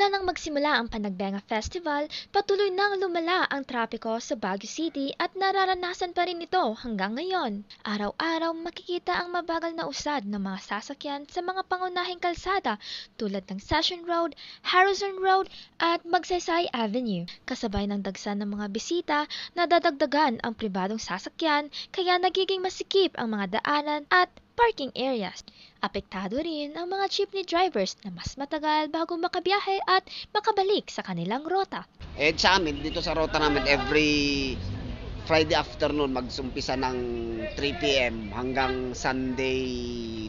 Mula nang magsimula ang Panagbenga Festival, patuloy nang lumala ang trapiko sa Baguio City at nararanasan pa rin ito hanggang ngayon. Araw-araw makikita ang mabagal na usad ng mga sasakyan sa mga pangunahing kalsada tulad ng Session Road, Harrison Road at Magsaysay Avenue. Kasabay ng dagsa ng mga bisita, nadadagdagan ang pribadong sasakyan kaya nagiging masikip ang mga daanan at parking areas. Apektado rin ang mga jeepney drivers na mas matagal bago makabiyahe at makabalik sa kanilang rota. Sa amin, dito sa rota namin, every Friday afternoon, magsumpisa ng 3 p.m. hanggang Sunday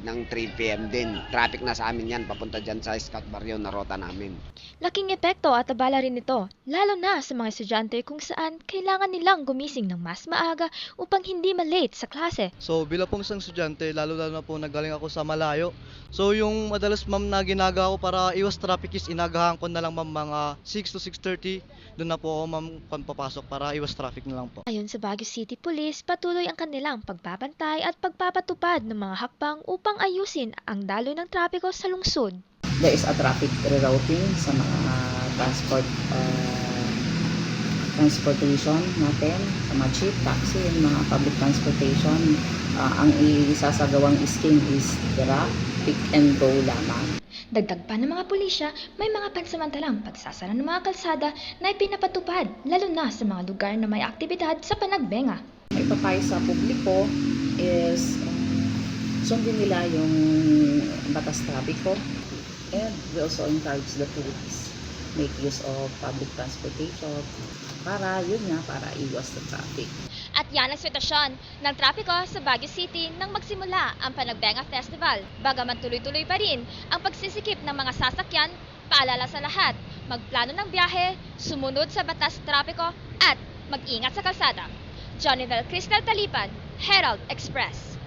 ng 3 p.m. din. Traffic na sa amin yan, papunta dyan sa Scout Barrio na rota namin. Laking epekto at abala rin ito, lalo na sa mga estudyante kung saan kailangan nilang gumising ng mas maaga upang hindi malate sa klase. So bilang pong isang estudyante, lalo-lalo na po nagaling ako sa malayo. So yung madalas ma'am na ginagawa ko para iwas traffic is inagahan ko na lang ma'am mga 6 to 6:30. Doon na po ako ma'am papasok para iwas traffic na lang po. Ayon sa Baguio City Police, patuloy ang kanilang pagbabantay at pagpapatupad ng mga hakbang upang ayusin ang daloy ng trapiko sa lungsod. There is a traffic rerouting sa mga transportation natin, sa mga jeep, taxi, mga public transportation. Ang isasagawang scheme is pick and go lamang. Dagdag pa ng mga pulisya, may mga pansamantalang pagsasara ng mga kalsada na ipinapatupad, lalo na sa mga lugar na may aktibidad sa Panagbenga. May papayo sa publiko is sundin nila yung batas trapiko, and we also encourage the police make use of public transportation para iwas sa traffic. At yan ang sitwasyon ng trapiko sa Baguio City nang magsimula ang Panagbenga Festival. Bagaman tuloy-tuloy pa rin ang pagsisikip ng mga sasakyan, paalala sa lahat, magplano ng biyahe, sumunod sa batas trapiko at mag-ingat sa kalsada. Johnnyvel Crystal Talipan, Herald Express.